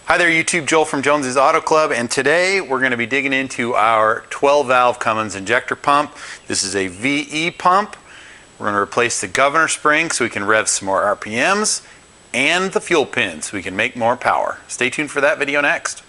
Hi there YouTube, Joel from Jones's Auto Club, and today we're going to be digging into our 12 valve Cummins injector pump. This is a VE pump. We're going to replace the governor spring so we can rev some more RPMs and the fuel pin so we can make more power. Stay tuned for that video next.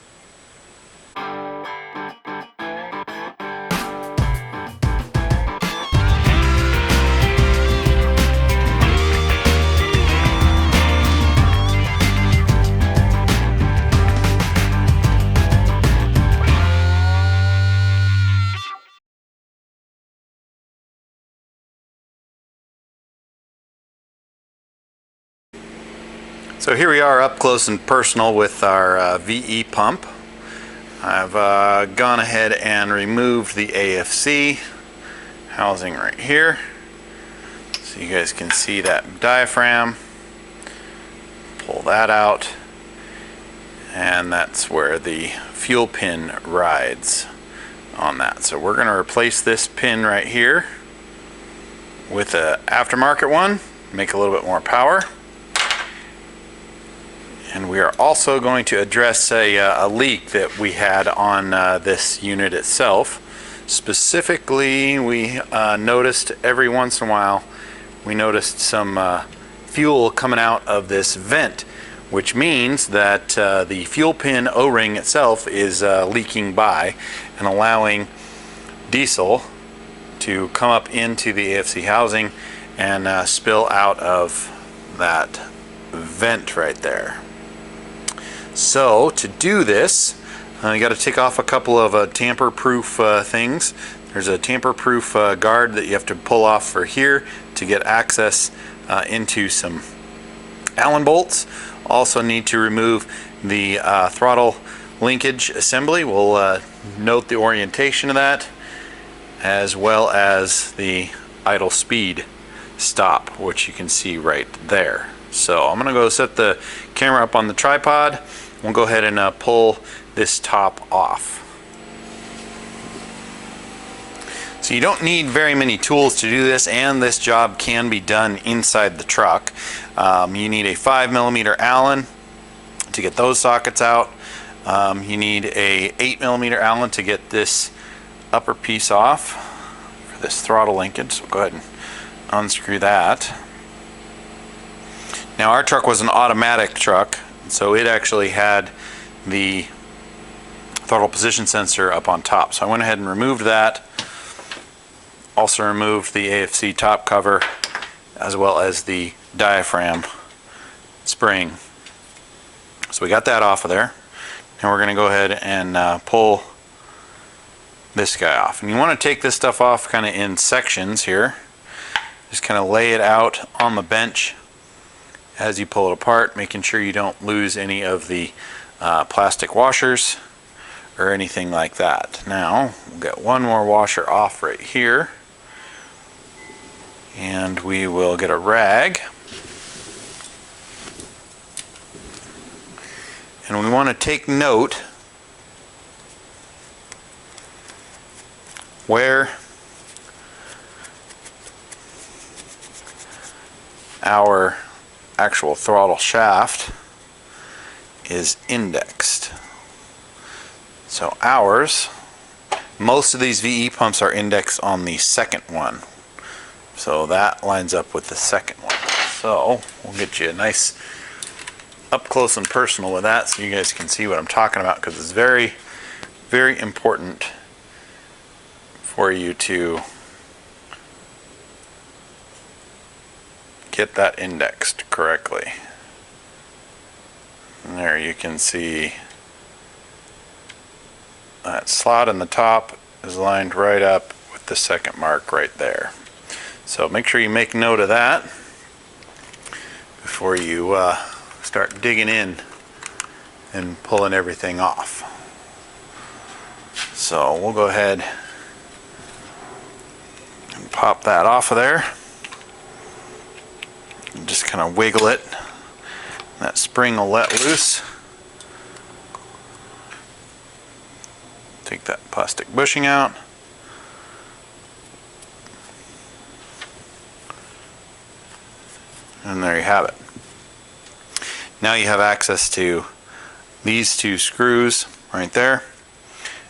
So here we are up close and personal with our VE pump. I've gone ahead and removed the AFC housing right here so you guys can see that diaphragm. Pull that out, and that's where the fuel pin rides on that. So we're going to replace this pin right here with an aftermarket one, make a little bit more power. And we are also going to address a leak that we had on this unit itself. Specifically, we noticed every once in a while, we noticed some fuel coming out of this vent, which means that the fuel pin O-ring itself is leaking by and allowing diesel to come up into the AFC housing and spill out of that vent right there. So to do this, you got to take off a couple of tamper-proof things. There's a tamper-proof guard that you have to pull off for here to get access into some Allen bolts. Also need to remove the throttle linkage assembly. We'll note the orientation of that, as well as the idle speed stop, which you can see right there. So I'm going to go set the camera up on the tripod. We'll go ahead and pull this top off. So you don't need very many tools to do this, and this job can be done inside the truck. You need a 5mm Allen to get those sockets out. You need a 8mm Allen to get this upper piece off for this throttle linkage. So go ahead and unscrew that. Now our truck was an automatic truck, so it actually had the throttle position sensor up on top. So I went ahead and removed that. Also removed the AFC top cover as well as the diaphragm spring. So we got that off of there. Now we're going to go ahead and pull this guy off. And you want to take this stuff off kind of in sections here. Just kind of lay it out on the bench as you pull it apart, making sure you don't lose any of the plastic washers or anything like that. Now we'll get one more washer off right here, and we will get a rag, and we want to take note where our actual throttle shaft is indexed. So ours, most of these VE pumps are indexed on the second one. So that lines up with the second one. So we'll get you a nice up close and personal with that so you guys can see what I'm talking about, because it's very, very important for you to get that indexed correctly. And there you can see that slot in the top is lined right up with the second mark right there. So make sure you make note of that before you start digging in and pulling everything off. So we'll go ahead and pop that off of there. Just kind of wiggle it. That spring will let loose. Take that plastic bushing out. And there you have it. Now you have access to these two screws right there,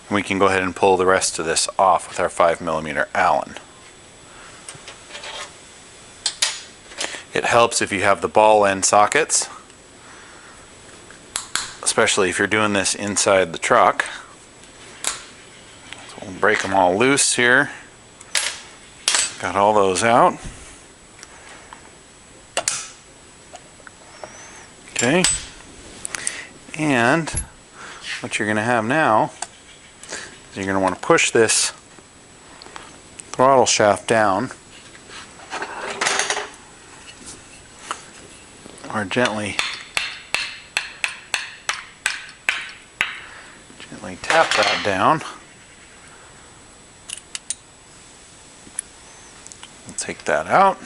and we can go ahead and pull the rest of this off with our 5mm Allen. It helps if you have the ball end sockets, especially if you're doing this inside the truck. So we'll break them all loose here. Got all those out. Okay. And what you're going to have now is you're going to want to push this throttle shaft down, or gently tap that down. We'll take that out.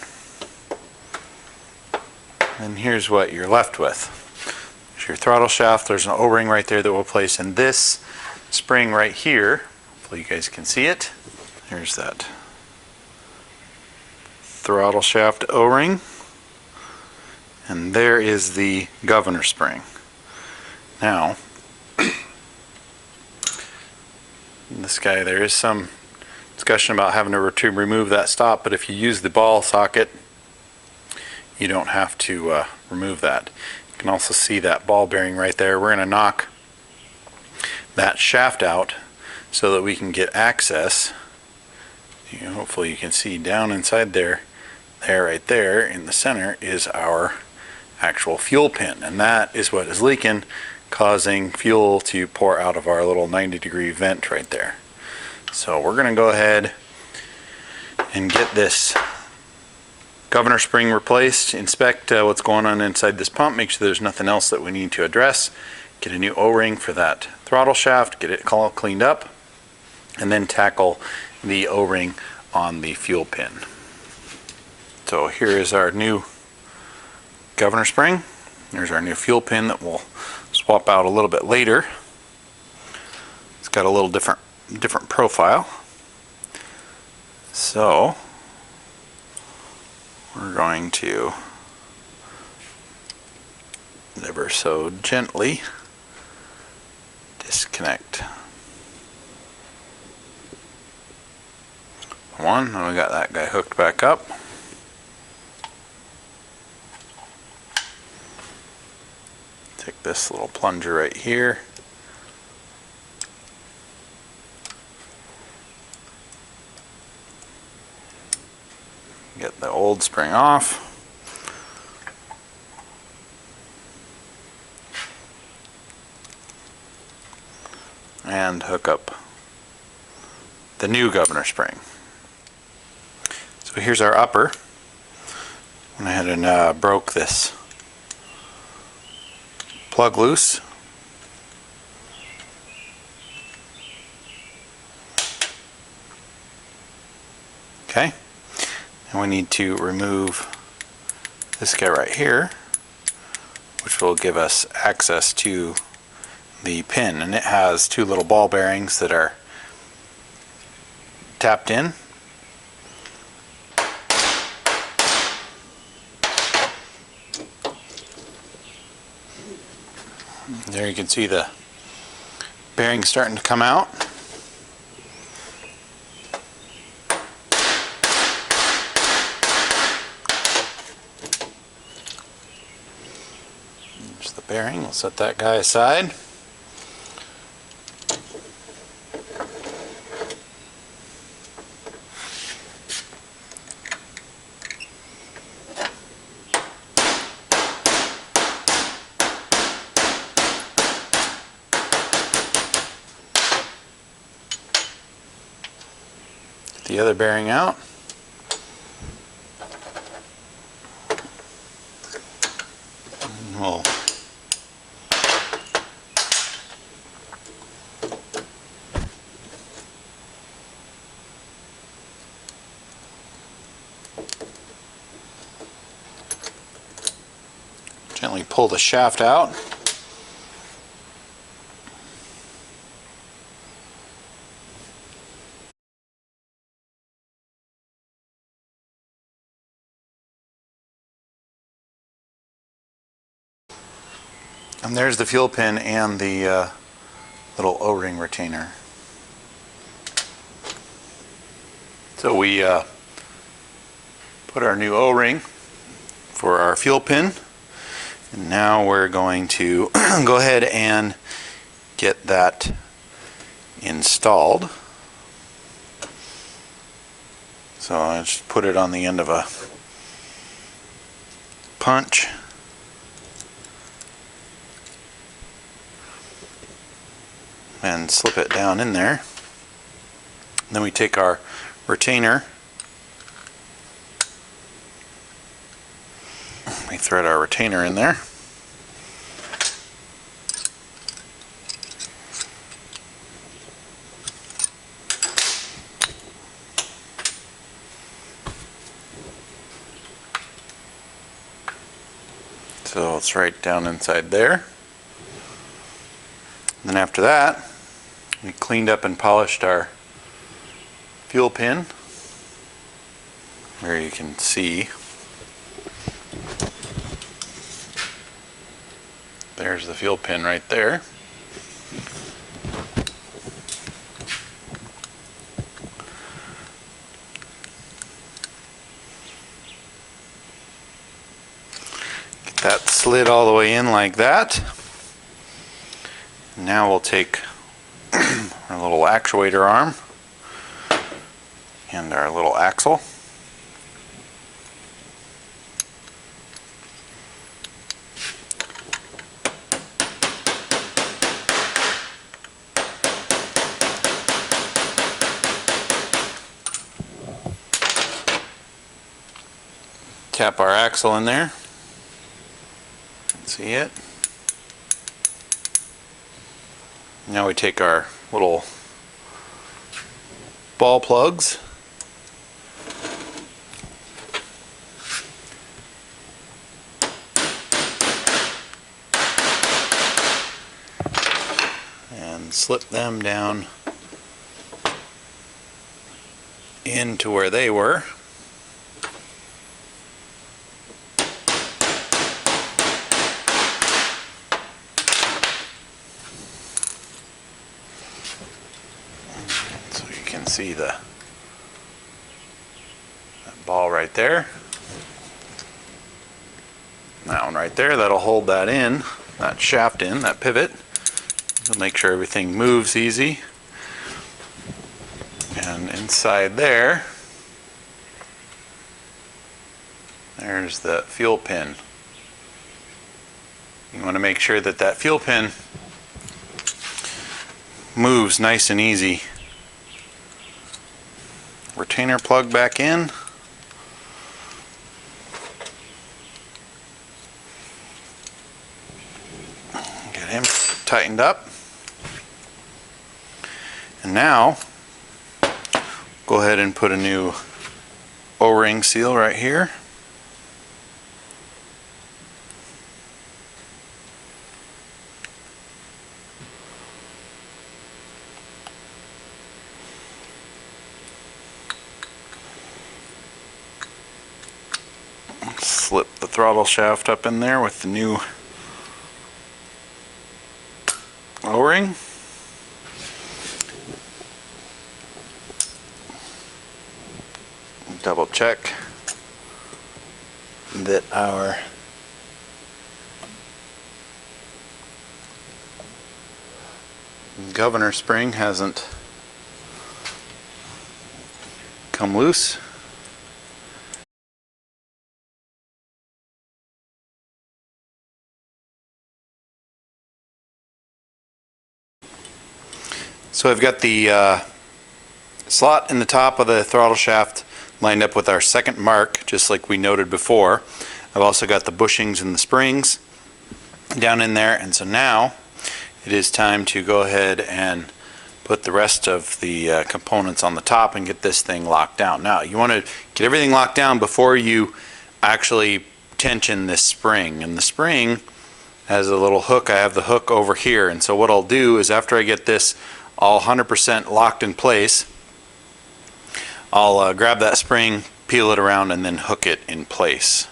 And here's what you're left with. There's your throttle shaft. There's an O-ring right there that we'll place in this spring right here. Hopefully you guys can see it. Here's that throttle shaft O-ring. And there is the governor spring. Now, this guy, there is some discussion about having to remove that stop, but if you use the ball socket, you don't have to remove that. You can also see that ball bearing right there. We're going to knock that shaft out so that we can get access. Hopefully you can see down inside there, right there in the center is our actual fuel pin, and that is what is leaking, causing fuel to pour out of our little 90-degree vent right there. So we're going to go ahead and get this governor spring replaced, inspect what's going on inside this pump, make sure there's nothing else that we need to address, get a new O-ring for that throttle shaft, get it all cleaned up, and then tackle the O-ring on the fuel pin. So here is our new governor spring. There's our new fuel pin that we'll swap out a little bit later. It's got a little different profile. So we're going to ever so gently disconnect one, and we got that guy hooked back up. Take this little plunger right here. Get the old spring off. And hook up the new governor spring. So here's our upper. Went ahead and broke this plug loose. Okay. And we need to remove this guy right here, which will give us access to the pin, and it has two little ball bearings that are tapped in. There you can see the bearings starting to come out. There's the bearing. We'll set that guy aside. The other bearing out. And we'll gently pull the shaft out. And there's the fuel pin and the little O-ring retainer. So we put our new O-ring for our fuel pin, and now we're going to go ahead and get that installed. So I just put it on the end of a punch. And slip it down in there. Then we take our retainer, we thread our retainer in there. So it's right down inside there. Then after that, we cleaned up and polished our fuel pin, where you can see there's the fuel pin right there. Get that slid all the way in like that. Now we'll take our little actuator arm and our little axle. Tap our axle in there. See it? Now we take our little ball plugs and slip them down into where they were. See that ball right there, that one right there, that'll hold that in, that shaft in, that pivot. It'll make sure everything moves easy. And inside there, there's the fuel pin. You want to make sure that that fuel pin moves nice and easy. Retainer plug back in. Get him tightened up. And now, go ahead and put a new O-ring seal right here. Slip the throttle shaft up in there with the new O-ring. Double check that our governor spring hasn't come loose. So I've got the slot in the top of the throttle shaft lined up with our second mark, just like we noted before. I've also got the bushings and the springs down in there, and so now it is time to go ahead and put the rest of the components on the top and get this thing locked down. Now you want to get everything locked down before you actually tension this spring, and the spring has a little hook. I have the hook over here, and so what I'll do is after I get this all 100% locked in place, I'll grab that spring, peel it around, and then hook it in place.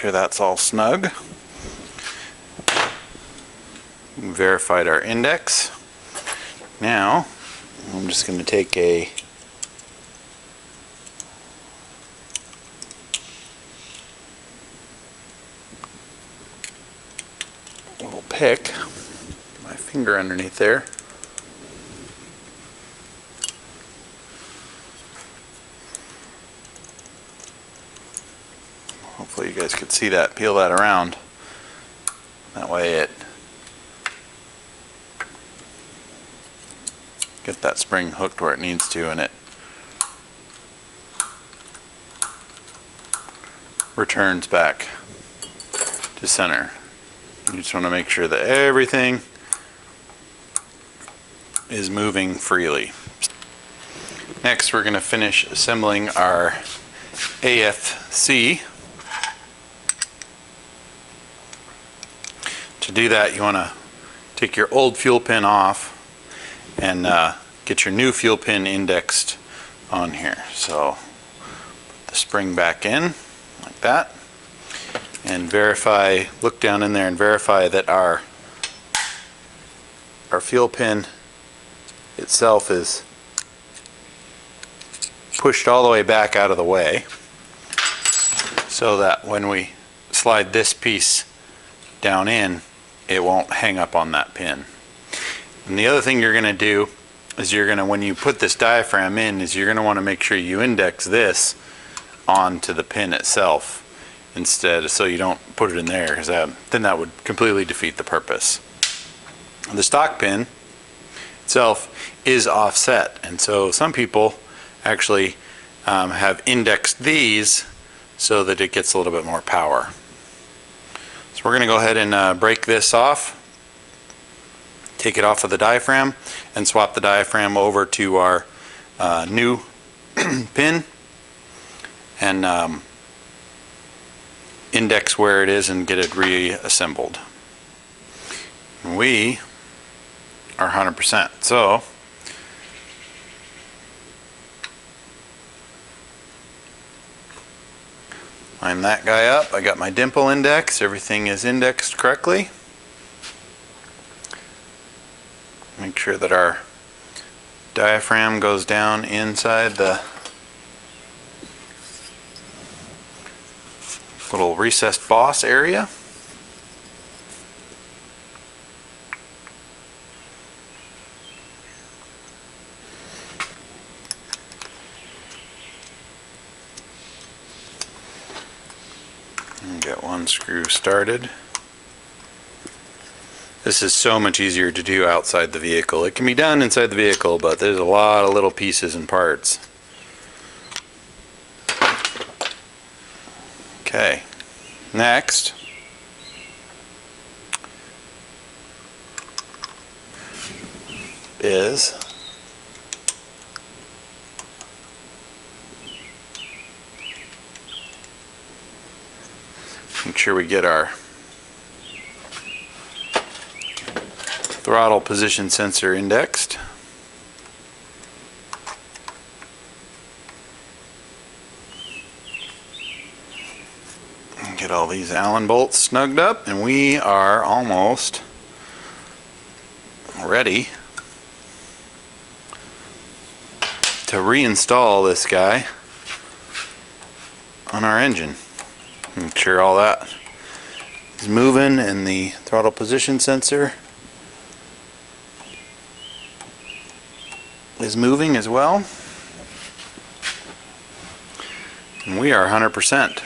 sure that's all snug. Verified our index. Now I'm just going to take a little pick, my finger underneath there. Hopefully you guys could see that, peel that around. That way it get that spring hooked where it needs to, and it returns back to center. You just want to make sure that everything is moving freely. Next, we're going to finish assembling our AFC. To do that, you want to take your old fuel pin off and get your new fuel pin indexed on here. So put the spring back in like that, and verify, look down in there and verify that our fuel pin itself is pushed all the way back out of the way, so that when we slide this piece down in, it won't hang up on that pin. And the other thing you're going to do is when you put this diaphragm in, is you're going to want to make sure you index this onto the pin itself instead, so you don't put it in there, because then that would completely defeat the purpose. The stock pin itself is offset, and so some people actually have indexed these so that it gets a little bit more power. So we're going to go ahead and break this off, take it off of the diaphragm, and swap the diaphragm over to our new pin, and index where it is and get it reassembled. We are 100%. So line that guy up. I got my dimple index. Everything is indexed correctly. Make sure that our diaphragm goes down inside the little recessed boss area. And get one screw started. This is so much easier to do outside the vehicle. It can be done inside the vehicle, but there's a lot of little pieces and parts. Okay, next is make sure we get our throttle position sensor indexed. Get all these Allen bolts snugged up, and we are almost ready to reinstall this guy on our engine. Make sure all that is moving, and the throttle position sensor is moving as well. And we are 100%.